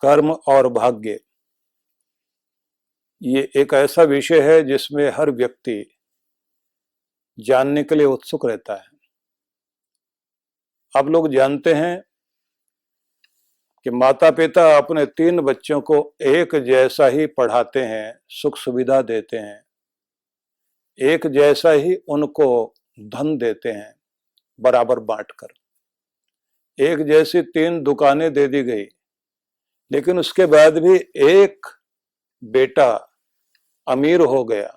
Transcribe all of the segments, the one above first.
कर्म और भाग्य, ये एक ऐसा विषय है जिसमें हर व्यक्ति जानने के लिए उत्सुक रहता है। आप लोग जानते हैं कि माता पिता अपने 3 बच्चों को एक जैसा ही पढ़ाते हैं, सुख सुविधा देते हैं, एक जैसा ही उनको धन देते हैं, बराबर बांटकर। एक जैसी 3 दुकानें दे दी गई, लेकिन उसके बाद भी एक बेटा अमीर हो गया,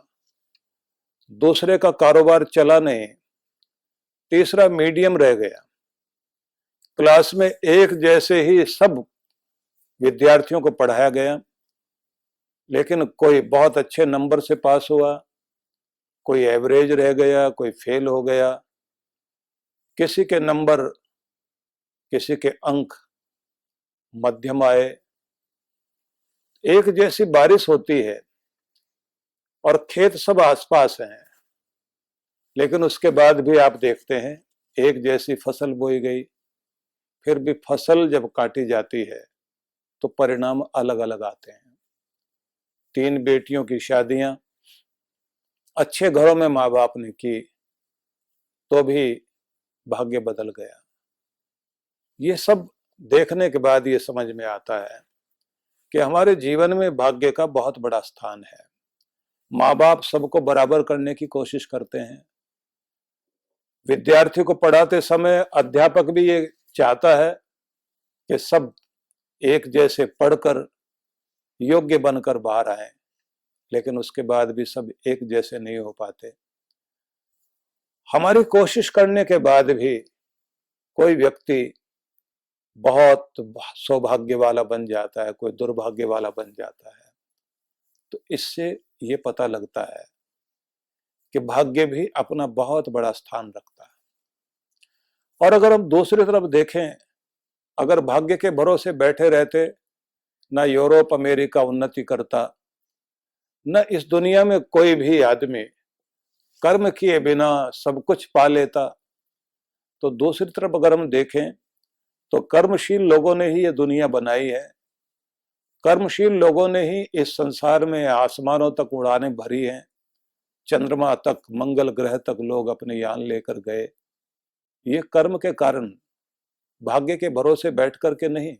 दूसरे का कारोबार चला नहीं, तीसरा मीडियम रह गया। क्लास में एक जैसे ही सब विद्यार्थियों को पढ़ाया गया, लेकिन कोई बहुत अच्छे नंबर से पास हुआ, कोई एवरेज रह गया, कोई फेल हो गया। किसी के नंबर, किसी के अंक मध्यम आए। एक जैसी बारिश होती है और खेत सब आसपास हैं, लेकिन उसके बाद भी आप देखते हैं एक जैसी फसल बोई गई, फिर भी फसल जब काटी जाती है तो परिणाम अलग अलग आते हैं। 3 बेटियों की शादियां अच्छे घरों में माँ बाप ने की, तो भी भाग्य बदल गया। ये सब देखने के बाद ये समझ में आता है कि हमारे जीवन में भाग्य का बहुत बड़ा स्थान है। माँ बाप सबको बराबर करने की कोशिश करते हैं। विद्यार्थी को पढ़ाते समय अध्यापक भी ये चाहता है कि सब एक जैसे पढ़कर योग्य बनकर बाहर आए, लेकिन उसके बाद भी सब एक जैसे नहीं हो पाते। हमारी कोशिश करने के बाद भी कोई व्यक्ति बहुत सौभाग्य वाला बन जाता है, कोई दुर्भाग्य वाला बन जाता है। तो इससे ये पता लगता है कि भाग्य भी अपना बहुत बड़ा स्थान रखता है। और अगर हम दूसरी तरफ देखें, अगर भाग्य के भरोसे बैठे रहते, ना यूरोप अमेरिका उन्नति करता, न इस दुनिया में कोई भी आदमी कर्म किए बिना सब कुछ पा लेता, तो दूसरी तरफ अगर हम देखें तो कर्मशील लोगों ने ही ये दुनिया बनाई है। कर्मशील लोगों ने ही इस संसार में आसमानों तक उड़ानें भरी हैं, चंद्रमा तक, मंगल ग्रह तक लोग अपने यान लेकर गए। ये कर्म के कारण, भाग्य के भरोसे बैठ करके नहीं।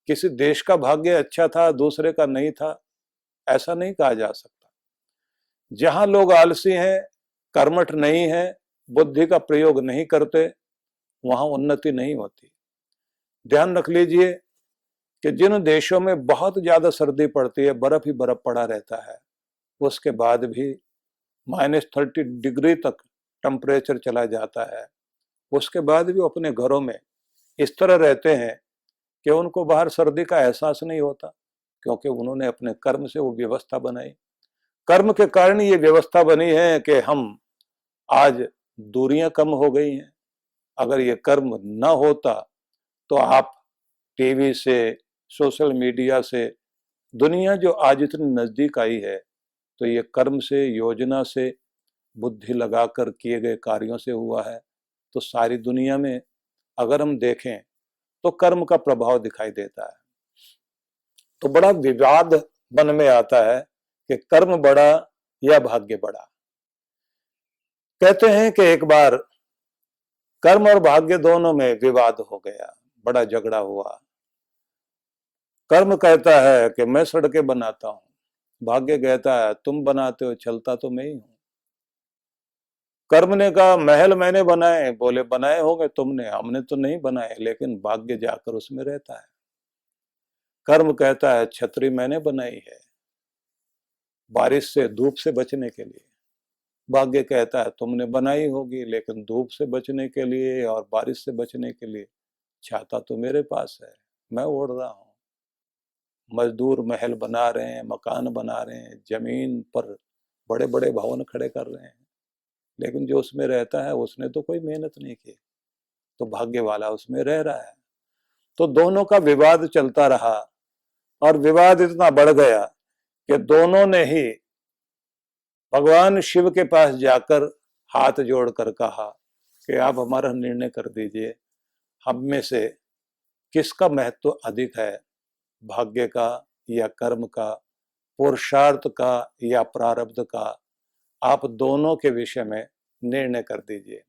किसी देश का भाग्य अच्छा था, दूसरे का नहीं था, ऐसा नहीं कहा जा सकता। जहां लोग आलसी हैं, कर्मठ नहीं है, बुद्धि का प्रयोग नहीं करते, वहां उन्नति नहीं होती। ध्यान रख लीजिए कि जिन देशों में बहुत ज्यादा सर्दी पड़ती है, बर्फ ही बर्फ पड़ा रहता है, उसके बाद भी -30 डिग्री तक टेम्परेचर चला जाता है, उसके बाद भी अपने घरों में इस तरह रहते हैं कि उनको बाहर सर्दी का एहसास नहीं होता, क्योंकि उन्होंने अपने कर्म से वो व्यवस्था बनाई। कर्म के कारण ये व्यवस्था बनी है कि हम आज दूरियां कम हो गई हैं। अगर ये कर्म न होता तो आप टीवी से, सोशल मीडिया से, दुनिया जो आज इतनी नजदीक आई है, तो ये कर्म से, योजना से, बुद्धि लगाकर किए गए कार्यों से हुआ है। तो सारी दुनिया में अगर हम देखें तो कर्म का प्रभाव दिखाई देता है। तो बड़ा विवाद मन में आता है कि कर्म बड़ा या भाग्य बड़ा। कहते हैं कि एक बार कर्म और भाग्य दोनों में विवाद हो गया, बड़ा झगड़ा हुआ। कर्म कहता है कि मैं सड़कें बनाता हूं, भाग्य कहता है तुम बनाते हो, चलता तो मैं ही हूं। कर्म ने कहा महल मैंने बनाए, बोले बनाए होंगे तुमने, हमने तो नहीं बनाए, लेकिन भाग्य जाकर उसमें रहता है। कर्म कहता है छतरी मैंने बनाई है बारिश से, धूप से बचने के लिए। भाग्य कहता है तुमने बनाई होगी, लेकिन धूप से बचने के लिए और बारिश से बचने के लिए छाता तो मेरे पास है, मैं ओढ़ रहा हूं। मजदूर महल बना रहे हैं, मकान बना रहे हैं, जमीन पर बड़े बड़े भवन खड़े कर रहे हैं, लेकिन जो उसमें रहता है उसने तो कोई मेहनत नहीं की, तो भाग्य वाला उसमें रह रहा है। तो दोनों का विवाद चलता रहा, और विवाद इतना बढ़ गया कि दोनों ने ही भगवान शिव के पास जाकर हाथ जोड़कर कहा कि आप हमारा निर्णय कर दीजिए, हम में से किसका महत्व अधिक है, भाग्य का या कर्म का, पुरुषार्थ का या प्रारब्ध का, आप दोनों के विषय में निर्णय कर दीजिए।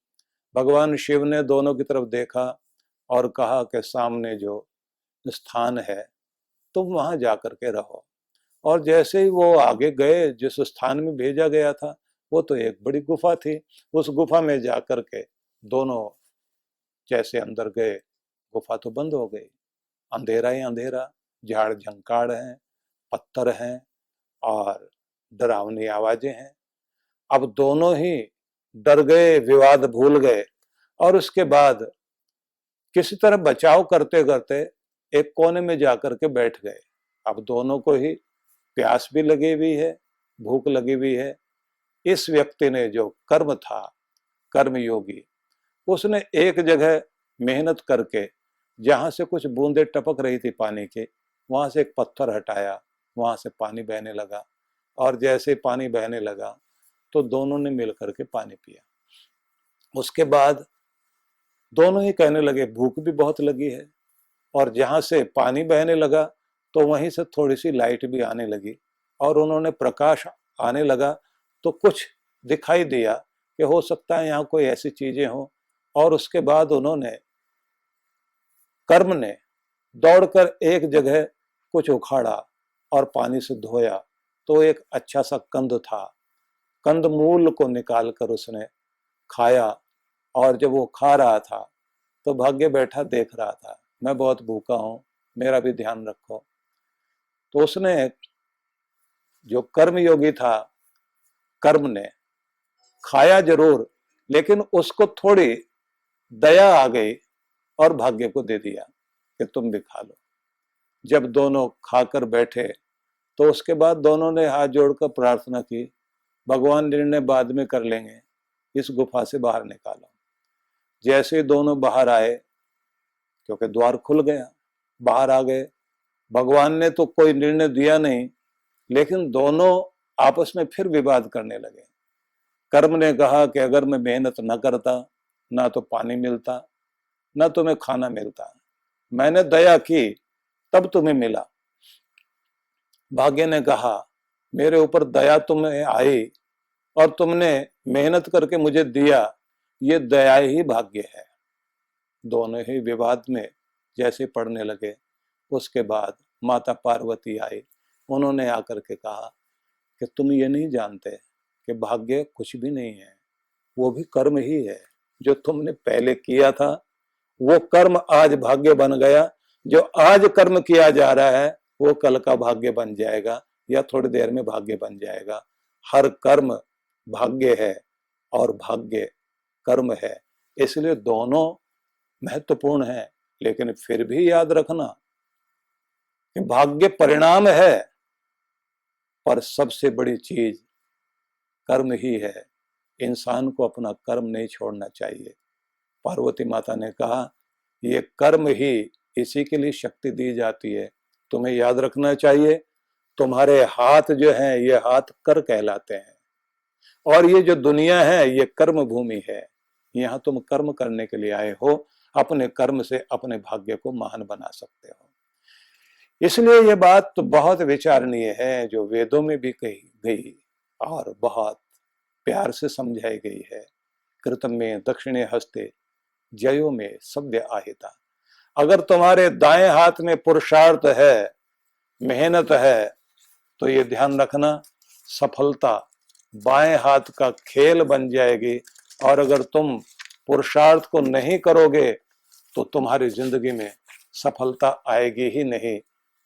भगवान शिव ने दोनों की तरफ देखा और कहा कि सामने जो स्थान है तुम वहां जाकर के रहो। और जैसे ही वो आगे गए, जिस स्थान में भेजा गया था वो तो एक बड़ी गुफा थी। उस गुफा में जाकर के दोनों जैसे अंदर गए, गुफा तो बंद हो गई, अंधेरा ही अंधेरा, झाड़ झंकाड़ हैं, पत्थर हैं और डरावनी आवाजें हैं। अब दोनों ही डर गए, विवाद भूल गए और उसके बाद किसी तरह बचाव करते करते एक कोने में जाकर के बैठ गए। अब दोनों को ही प्यास भी लगी हुई है, भूख लगी हुई है। इस व्यक्ति ने जो कर्म था, कर्म योगी, उसने एक जगह मेहनत करके जहां से कुछ बूंदें टपक रही थी पानी की, वहां से एक पत्थर हटाया, वहां से पानी बहने लगा। और जैसे पानी बहने लगा तो दोनों ने मिलकर के पानी पिया। उसके बाद दोनों ही कहने लगे भूख भी बहुत लगी है। और जहां से पानी बहने लगा तो वहीं से थोड़ी सी लाइट भी आने लगी और उन्होंने प्रकाश आने लगा तो कुछ दिखाई दिया कि हो सकता है यहाँ कोई ऐसी चीजें हों। और उसके बाद उन्होंने, कर्म ने दौड़कर एक जगह कुछ उखाड़ा और पानी से धोया तो एक अच्छा सा कंद था। कंदमूल को निकाल कर उसने खाया और जब वो खा रहा था तो भाग्य बैठा देख रहा था, मैं बहुत भूखा हूं, मेरा भी ध्यान रखो। तो उसने, जो कर्म योगी था, कर्म ने खाया जरूर लेकिन उसको थोड़ी दया आ गई और भाग्य को दे दिया कि तुम भी खा लो। जब दोनों खाकर बैठे तो उसके बाद दोनों ने हाथ जोड़कर प्रार्थना की, भगवान निर्णय बाद में कर लेंगे, इस गुफा से बाहर निकालो। जैसे दोनों बाहर आए, क्योंकि द्वार खुल गया, बाहर आ गए। भगवान ने तो कोई निर्णय दिया नहीं लेकिन दोनों आपस में फिर विवाद करने लगे। कर्म ने कहा कि अगर मैं मेहनत न करता, ना तो पानी मिलता, ना तुम्हें खाना मिलता, मैंने दया की तब तुम्हें मिला। भाग्य ने कहा मेरे ऊपर दया तुम्हें आई और तुमने मेहनत करके मुझे दिया, ये दया ही भाग्य है। दोनों ही विवाद में जैसे पड़ने लगे। उसके बाद माता पार्वती आई, उन्होंने आकर के कहा कि तुम ये नहीं जानते कि भाग्य कुछ भी नहीं है, वो भी कर्म ही है। जो तुमने पहले किया था वो कर्म आज भाग्य बन गया, जो आज कर्म किया जा रहा है वो कल का भाग्य बन जाएगा या थोड़ी देर में भाग्य बन जाएगा। हर कर्म भाग्य है और भाग्य कर्म है, इसलिए दोनों महत्वपूर्ण है। लेकिन फिर भी याद रखना कि भाग्य परिणाम है पर सबसे बड़ी चीज कर्म ही है। इंसान को अपना कर्म नहीं छोड़ना चाहिए। पार्वती माता ने कहा ये कर्म ही, इसी के लिए शक्ति दी जाती है। तुम्हें याद रखना चाहिए तुम्हारे हाथ जो हैं ये हाथ कर कहलाते हैं और ये जो दुनिया है ये कर्म भूमि है। यहाँ तुम कर्म करने के लिए आए हो, अपने कर्म से अपने भाग्य को महान बना सकते हो। इसलिए ये बात तो बहुत विचारणीय है जो वेदों में भी कही गई और बहुत प्यार से समझाई गई है। कृतम में दक्षिणे हस्ते जयो में सव्य आहिता। अगर तुम्हारे दाएं हाथ में पुरुषार्थ है, मेहनत है, तो ये ध्यान रखना सफलता बाएं हाथ का खेल बन जाएगी। और अगर तुम पुरुषार्थ को नहीं करोगे तो तुम्हारी जिंदगी में सफलता आएगी ही नहीं।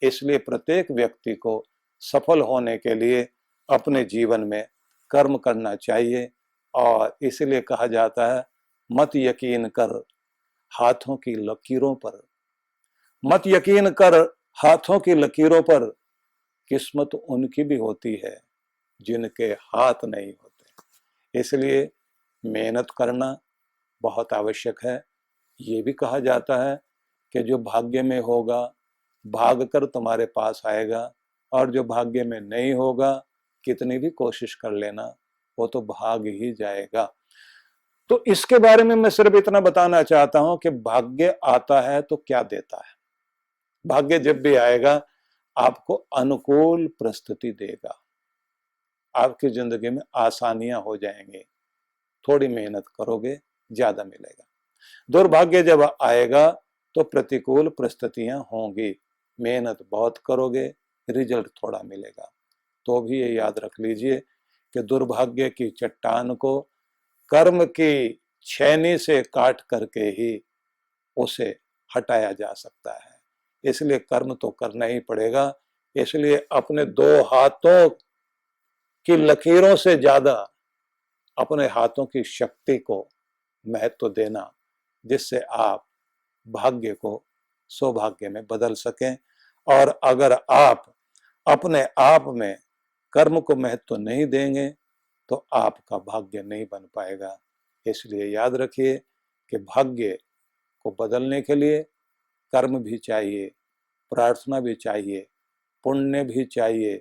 इसलिए प्रत्येक व्यक्ति को सफल होने के लिए अपने जीवन में कर्म करना चाहिए। और इसलिए कहा जाता है मत यकीन कर हाथों की लकीरों पर, मत यकीन कर हाथों की लकीरों पर, किस्मत उनकी भी होती है जिनके हाथ नहीं होते। इसलिए मेहनत करना बहुत आवश्यक है। ये भी कहा जाता है कि जो भाग्य में होगा भाग कर तुम्हारे पास आएगा और जो भाग्य में नहीं होगा कितनी भी कोशिश कर लेना वो तो भाग ही जाएगा। तो इसके बारे में मैं सिर्फ इतना बताना चाहता हूं कि भाग्य आता है तो क्या देता है। भाग्य जब भी आएगा आपको अनुकूल परिस्थिति देगा, आपकी जिंदगी में आसानियां हो जाएंगी, थोड़ी मेहनत करोगे ज्यादा मिलेगा। दुर्भाग्य जब आएगा तो प्रतिकूल परिस्थितियां होंगी, मेहनत बहुत करोगे रिजल्ट थोड़ा मिलेगा। तो भी ये याद रख लीजिए कि दुर्भाग्य की चट्टान को कर्म की छेनी से काट करके ही उसे हटाया जा सकता है। इसलिए कर्म तो करना ही पड़ेगा। इसलिए अपने दो हाथों की लकीरों से ज्यादा अपने हाथों की शक्ति को महत्व देना, जिससे आप भाग्य को सौभाग्य में बदल सकें। और अगर आप अपने आप में कर्म को महत्व नहीं देंगे तो आपका भाग्य नहीं बन पाएगा। इसलिए याद रखिए कि भाग्य को बदलने के लिए कर्म भी चाहिए, प्रार्थना भी चाहिए, पुण्य भी चाहिए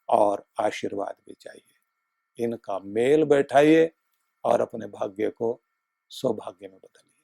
और आशीर्वाद भी चाहिए। इनका मेल बैठाइए और अपने भाग्य को सौभाग्य में बदलिए।